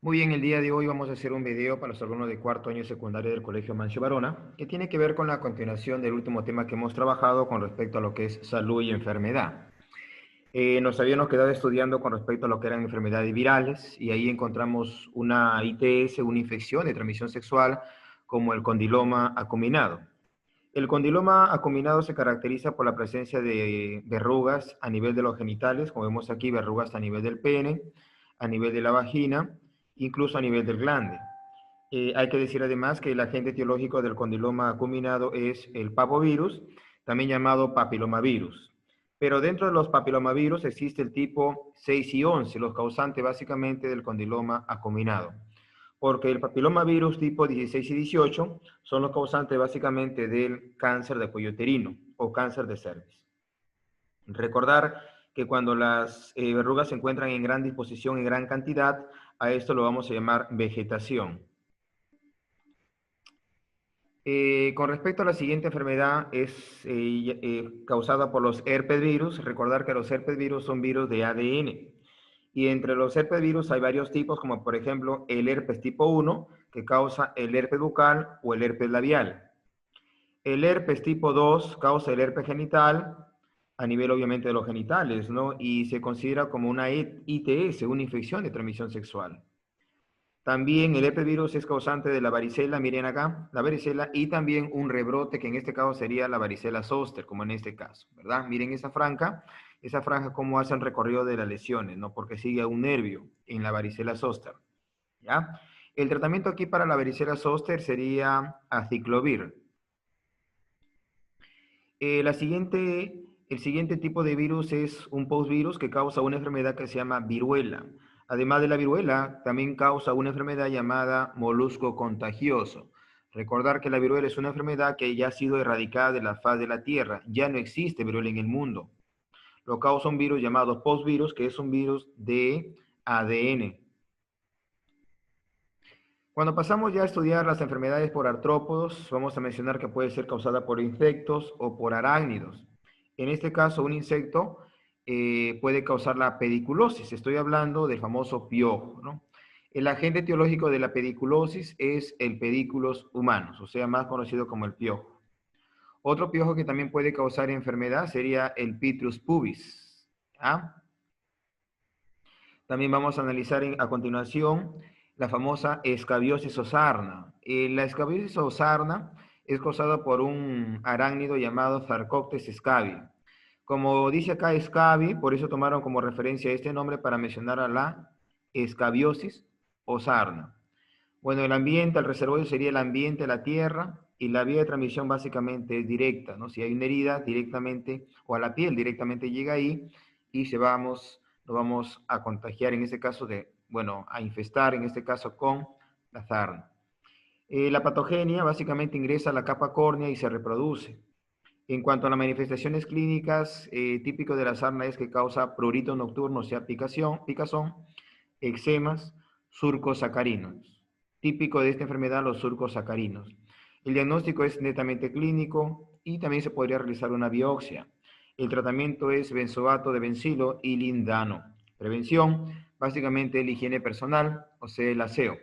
Muy bien, el día de hoy vamos a hacer un video para los alumnos de cuarto año secundario del Colegio Mancio Varona, que tiene que ver con la continuación del último tema que hemos trabajado con respecto a lo que es salud y enfermedad. Nos habíamos quedado estudiando con respecto a lo que eran enfermedades virales y ahí encontramos una ITS, una infección de transmisión sexual, como el condiloma acuminado. El condiloma acuminado se caracteriza por la presencia de verrugas a nivel de los genitales, como vemos aquí, verrugas a nivel del pene, a nivel de la vagina, incluso a nivel del glande. Hay que decir además que el agente etiológico del condiloma acuminado es el papovirus, también llamado papilomavirus. Pero dentro de los papilomavirus existe el tipo 6 y 11, los causantes básicamente del condiloma acuminado. Porque el papilomavirus tipo 16 y 18 son los causantes básicamente del cáncer de cuello uterino o cáncer de cervix. Recordar que cuando las verrugas se encuentran en gran disposición, en gran cantidad, a esto lo vamos a llamar vegetación. Con respecto a la siguiente enfermedad, es causada por los herpes virus. Recordar que los herpes virus son virus de ADN. Y entre los herpes virus hay varios tipos, como por ejemplo el herpes tipo 1, que causa el herpes bucal o el herpes labial. El herpes tipo 2 causa el herpes genital, a nivel obviamente de los genitales, ¿no? Y se considera como una ITS, una infección de transmisión sexual. También el herpesvirus es causante de la varicela, miren acá, la varicela, y también un rebrote que en este caso sería la varicela zoster, como en este caso, ¿verdad? Miren esa franja cómo hace el recorrido de las lesiones, ¿no? Porque sigue un nervio en la varicela zoster, ¿ya? El tratamiento aquí para la varicela zoster sería aciclovir. El siguiente tipo de virus es un postvirus que causa una enfermedad que se llama viruela. Además de la viruela, también causa una enfermedad llamada molusco contagioso. Recordar que la viruela es una enfermedad que ya ha sido erradicada de la faz de la Tierra. Ya no existe viruela en el mundo. Lo causa un virus llamado postvirus, que es un virus de ADN. Cuando pasamos ya a estudiar las enfermedades por artrópodos, vamos a mencionar que puede ser causada por insectos o por arácnidos. En este caso, un insecto puede causar la pediculosis. Estoy hablando del famoso piojo, ¿no? El agente etiológico de la pediculosis es el pedículos humanos, o sea, más conocido como el piojo. Otro piojo que también puede causar enfermedad sería el Pitrus pubis. ¿Ah? También vamos a analizar a continuación la famosa escabiosis o sarna. La escabiosis o sarna es causada por un arácnido llamado Sarcoptes scabi. Como dice acá scabi, por eso tomaron como referencia este nombre para mencionar a la escabiosis o sarna. Bueno, el ambiente, el reservorio sería el ambiente, la tierra, y la vía de transmisión básicamente es directa, ¿no? Si hay una herida directamente, o a la piel directamente llega ahí, y lo vamos a contagiar en este caso bueno, a infestar en este caso con la sarna. La patogenia básicamente ingresa a la capa córnea y se reproduce. En cuanto a las manifestaciones clínicas, típico de la sarna es que causa prurito nocturno, o sea, picazón, eczemas, surcos sacarinos. Típico de esta enfermedad, los surcos sacarinos. El diagnóstico es netamente clínico y también se podría realizar una biopsia. El tratamiento es benzoato de bencilo y lindano. Prevención, básicamente la higiene personal, o sea, el aseo.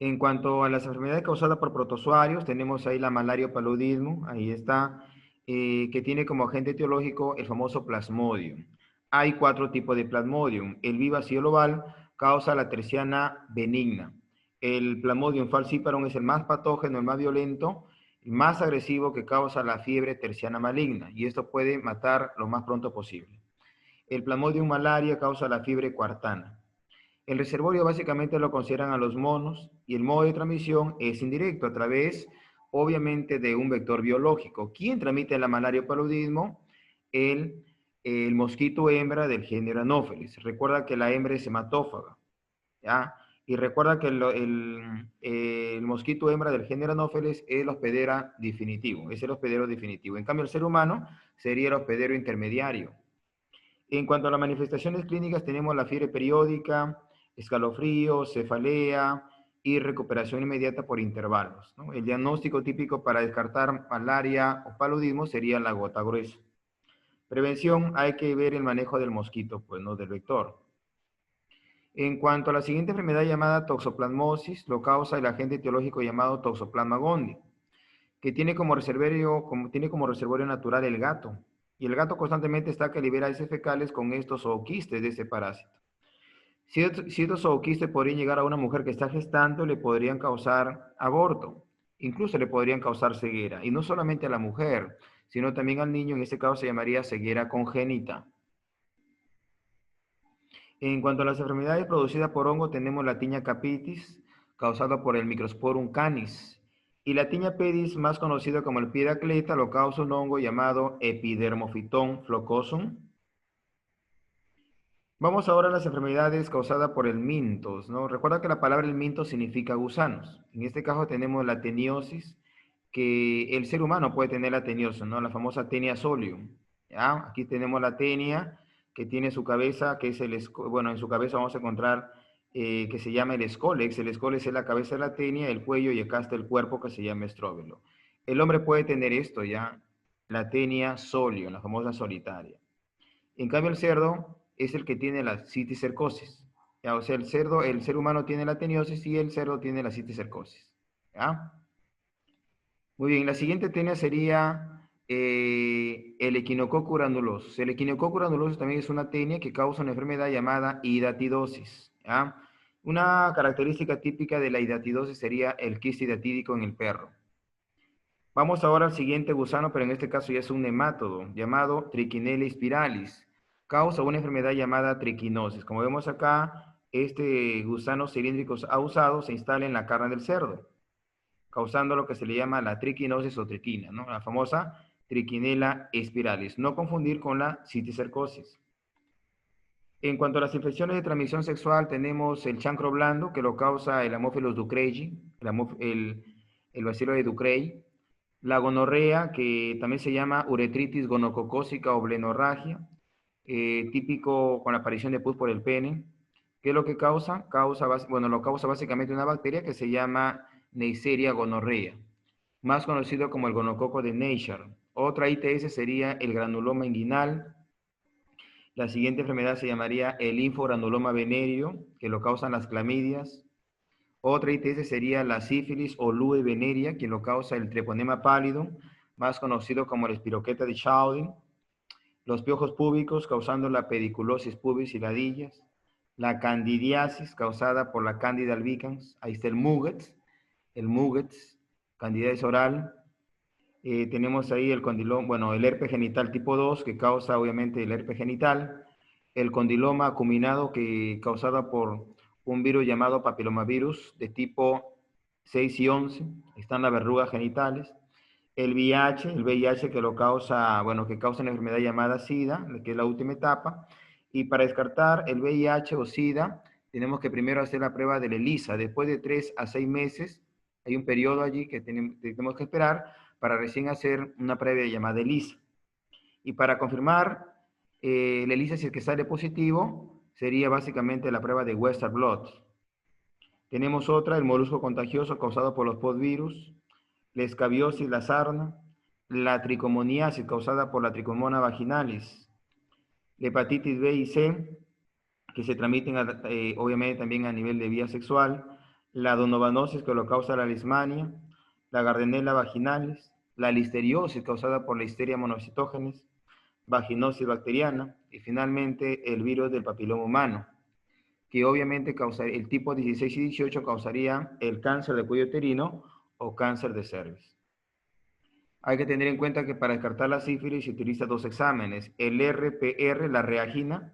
En cuanto a las enfermedades causadas por protozoarios, tenemos ahí la malaria o paludismo, ahí está, que tiene como agente etiológico el famoso plasmodium. Hay 4 tipos de plasmodium. El vivax y el oval causa la terciana benigna. El plasmodium falciparum es el más patógeno, el más violento, el más agresivo, que causa la fiebre terciana maligna, y esto puede matar lo más pronto posible. El plasmodium malaria causa la fiebre cuartana. El reservorio básicamente lo consideran a los monos y el modo de transmisión es indirecto a través, obviamente, de un vector biológico. ¿Quién transmite la malaria o paludismo? El, el mosquito hembra del género Anopheles. Recuerda que la hembra es hematófaga, ¿ya? Y recuerda que el mosquito hembra del género Anopheles es el hospedero definitivo, es el hospedero definitivo. En cambio, el ser humano sería el hospedero intermediario. En cuanto a las manifestaciones clínicas, tenemos la fiebre periódica, escalofrío, cefalea y recuperación inmediata por intervalos, ¿no? El diagnóstico típico para descartar malaria o paludismo sería la gota gruesa. Prevención, hay que ver el manejo del mosquito, pues no del vector. En cuanto a la siguiente enfermedad llamada toxoplasmosis, lo causa el agente etiológico llamado Toxoplasma gondii, que tiene como reservorio natural el gato. Y el gato constantemente está que libera heces fecales con estos zooquistes de ese parásito. Si estos zooquistes podrían llegar a una mujer que está gestando, le podrían causar aborto, incluso le podrían causar ceguera. Y no solamente a la mujer, sino también al niño, en este caso se llamaría ceguera congénita. En cuanto a las enfermedades producidas por hongo, tenemos la tiña capitis, causada por el Microsporum canis. Y la tiña pedis, más conocida como el pie de atleta, lo causa un hongo llamado Epidermophyton flocosum. Vamos ahora a las enfermedades causadas por el mintos, ¿no? Recuerda que la palabra el minto significa gusanos. En este caso tenemos la teniosis, que el ser humano puede tener la teniosis, ¿no? La famosa tenia solium. ¿Ya? Aquí tenemos la tenia, que tiene su cabeza, que es bueno, en su cabeza vamos a encontrar que se llama el escólex. El escólex es la cabeza de la tenia, el cuello y acá está el cuerpo que se llama estróbilo. El hombre puede tener esto, ¿ya? La tenia solium, la famosa solitaria. En cambio, el cerdo es el que tiene la citicercosis. ¿Ya? O sea, el ser humano tiene la teniosis y el cerdo tiene la citicercosis. ¿Ya? Muy bien, la siguiente tenia sería el Echinococcus granulosus. El Echinococcus granulosus también es una tenia que causa una enfermedad llamada hidatidosis. ¿Ya? Una característica típica de la hidatidosis sería el quiste hidatídico en el perro. Vamos ahora al siguiente gusano, pero en este caso ya es un nemátodo, llamado Trichinella spiralis. Causa una enfermedad llamada triquinosis. Como vemos acá, este gusano cilíndrico ausado se instala en la carne del cerdo, causando lo que se le llama la triquinosis o triquina, ¿no? La famosa Trichinella spiralis. No confundir con la citicercosis. En cuanto a las infecciones de transmisión sexual, tenemos el chancro blando, que lo causa el Haemophilus ducreyi, el bacilo de Ducrey. La gonorrea, que también se llama uretritis gonococócica o blenorragia, típico con la aparición de pus por el pene. ¿Qué es lo que causa? Bueno, lo causa básicamente una bacteria que se llama Neisseria gonorrea, más conocido como el gonococo de Neisser. Otra ITS sería el granuloma inguinal. La siguiente enfermedad se llamaría el linfogranuloma venéreo, que lo causan las clamidias. Otra ITS sería la sífilis o lue venerea, que lo causa el treponema pálido, más conocido como la espiroqueta de Chaudin. Los piojos púbicos, causando la pediculosis pubis y ladillas. La candidiasis, causada por la Candida albicans. Ahí está el Muggets, candidiasis oral. Tenemos ahí el condiloma, bueno, el herpes genital tipo 2, que causa obviamente el herpes genital. El condiloma acuminado, que causada por un virus llamado papilomavirus de tipo 6 y 11. Están las verrugas genitales. El VIH que lo causa, bueno, que causa una enfermedad llamada SIDA, que es la última etapa. Y para descartar el VIH o SIDA, tenemos que primero hacer la prueba de ELISA. Después de 3 a 6 meses, hay un periodo allí que tenemos que esperar para recién hacer una prueba llamada ELISA. Y para confirmar la ELISA, si es que sale positivo, sería básicamente la prueba de Western Blot. Tenemos otra, el molusco contagioso causado por los podvirus, la escabiosis, la sarna, la tricomoniasis causada por la tricomona vaginalis, la hepatitis B y C, que se transmiten obviamente también a nivel de vía sexual, la donovanosis que lo causa la lismania, la gardnerella vaginalis, la listeriosis causada por la Listeria monocytogenes, vaginosis bacteriana y finalmente el virus del papiloma humano, que obviamente causaría, el tipo 16 y 18 causaría el cáncer de cuello uterino o cáncer de cervix. Hay que tener en cuenta que para descartar la sífilis se utiliza dos exámenes, el RPR, la reagina,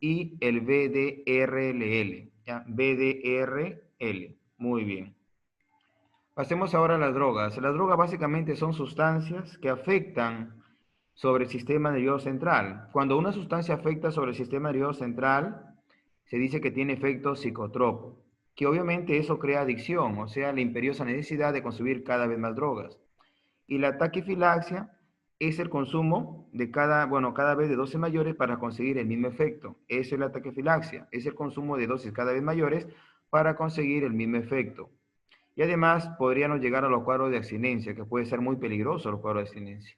y el BDRLL. ¿Ya? BDRL. Muy bien. Pasemos ahora a las drogas. Las drogas básicamente son sustancias que afectan sobre el sistema nervioso central. Cuando una sustancia afecta sobre el sistema nervioso central, se dice que tiene efecto psicotropo, que obviamente eso crea adicción, o sea, la imperiosa necesidad de consumir cada vez más drogas. Y la taquifilaxia es el consumo de cada vez de dosis mayores para conseguir el mismo efecto. Eso es la taquifilaxia, es el consumo de dosis cada vez mayores para conseguir el mismo efecto. Y además podríamos llegar a los cuadros de abstinencia, que puede ser muy peligroso los cuadros de abstinencia.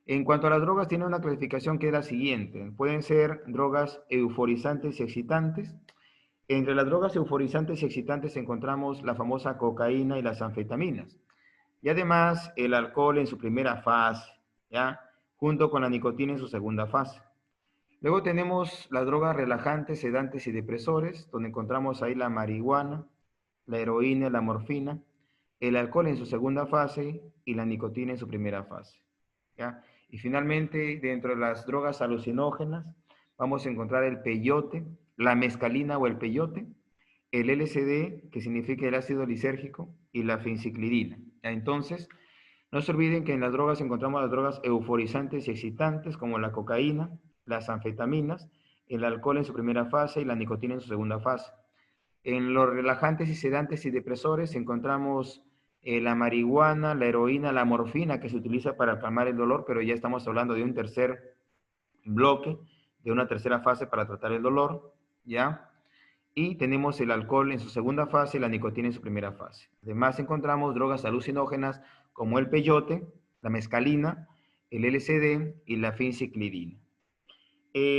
En cuanto a las drogas, tiene una clasificación que es la siguiente. Pueden ser drogas euforizantes y excitantes. Entre las drogas euforizantes y excitantes encontramos la famosa cocaína y las anfetaminas. Y además el alcohol en su primera fase, ¿ya? Junto con la nicotina en su segunda fase. Luego tenemos las drogas relajantes, sedantes y depresores, donde encontramos ahí la marihuana, la heroína, la morfina, el alcohol en su segunda fase y la nicotina en su primera fase. ¿Ya? Y finalmente, dentro de las drogas alucinógenas, vamos a encontrar el peyote, la mescalina o el peyote, el LSD, que significa el ácido lisérgico, y la fenciclidina. Entonces, no se olviden que en las drogas encontramos las drogas euforizantes y excitantes, como la cocaína, las anfetaminas, el alcohol en su primera fase y la nicotina en su segunda fase. En los relajantes y sedantes y depresores encontramos la marihuana, la heroína, la morfina, que se utiliza para calmar el dolor, pero ya estamos hablando de un tercer bloque, de una tercera fase para tratar el dolor, ¿ya? Y tenemos el alcohol en su segunda fase y la nicotina en su primera fase. Además encontramos drogas alucinógenas como el peyote, la mescalina, el LSD y la fenciclidina.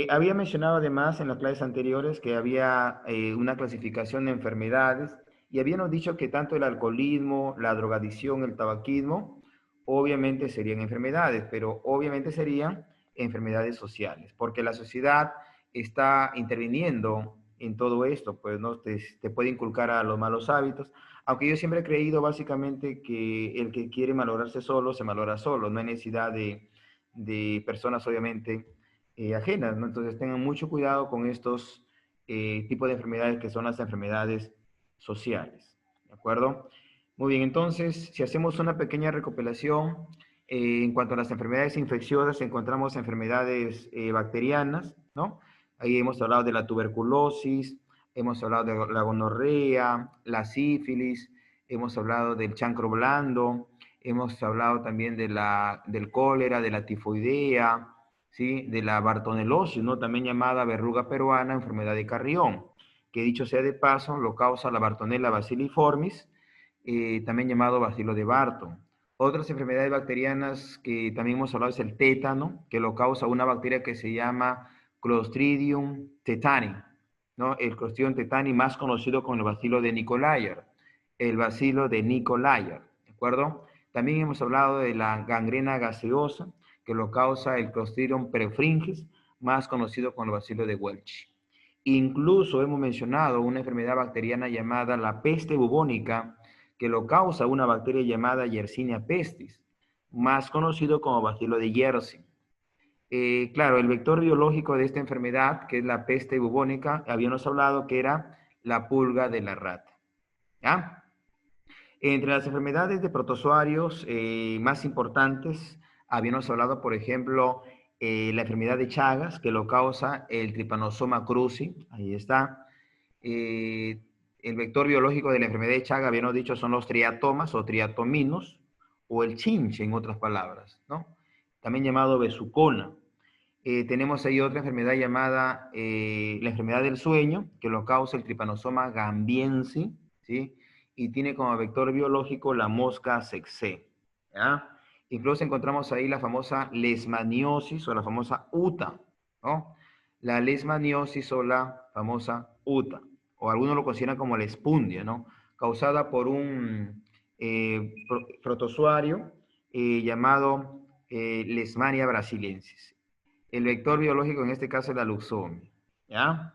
Había mencionado además en las clases anteriores que había una clasificación de enfermedades y habíamos dicho que tanto el alcoholismo, la drogadicción, el tabaquismo, obviamente serían enfermedades, pero obviamente serían enfermedades sociales, porque la sociedad está interviniendo en todo esto, pues no te puede inculcar a los malos hábitos, aunque yo siempre he creído básicamente que el que quiere malograrse solo, se malogra solo, no hay necesidad de personas obviamente ajenas, ¿no? Entonces tengan mucho cuidado con estos tipos de enfermedades que son las enfermedades sociales, ¿de acuerdo? Muy bien, entonces, si hacemos una pequeña recopilación, en cuanto a las enfermedades infecciosas, encontramos enfermedades bacterianas, ¿no? Ahí hemos hablado de la tuberculosis, hemos hablado de la gonorrea, la sífilis, hemos hablado del chancro blando, hemos hablado también del cólera, de la tifoidea, ¿sí? De la bartonelosis, ¿no? También llamada verruga peruana, enfermedad de Carrión, que dicho sea de paso, lo causa la Bartonella bacilliformis, también llamado bacilo de Barton. Otras enfermedades bacterianas que también hemos hablado es el tétano, que lo causa una bacteria que se llama Clostridium tetani, ¿no? El Clostridium tetani más conocido como el bacilo de Nicolayar, el bacilo de Nicolayar, ¿de acuerdo? También hemos hablado de la gangrena gaseosa, que lo causa el Clostridium perfringens, más conocido como el bacilo de Welch. Incluso hemos mencionado una enfermedad bacteriana llamada la peste bubónica, que lo causa una bacteria llamada Yersinia pestis, más conocido como bacilo de Yersin. Claro, el vector biológico de esta enfermedad, que es la peste bubónica, habíamos hablado que era la pulga de la rata. ¿Ya? Entre las enfermedades de protozoarios más importantes, habíamos hablado, por ejemplo, la enfermedad de Chagas, que lo causa el Trypanosoma cruzi, ahí está. Eh, el vector biológico de la enfermedad de Chagas, habíamos dicho, son los triatomas o triatominos, o el chinche, en otras palabras, ¿no? También llamado besucona. Tenemos ahí otra enfermedad llamada la enfermedad del sueño, que lo causa el Trypanosoma gambiense, ¿sí? Y tiene como vector biológico la mosca tsetse, ¿ya? Incluso encontramos ahí la famosa lesmaniosis o la famosa UTA, ¿no? La lesmaniosis o la famosa UTA, o algunos lo consideran como la espundia, ¿no? Causada por un protozoario llamado Leishmania brasiliensis. El vector biológico en este caso es la luxomia, ¿ya?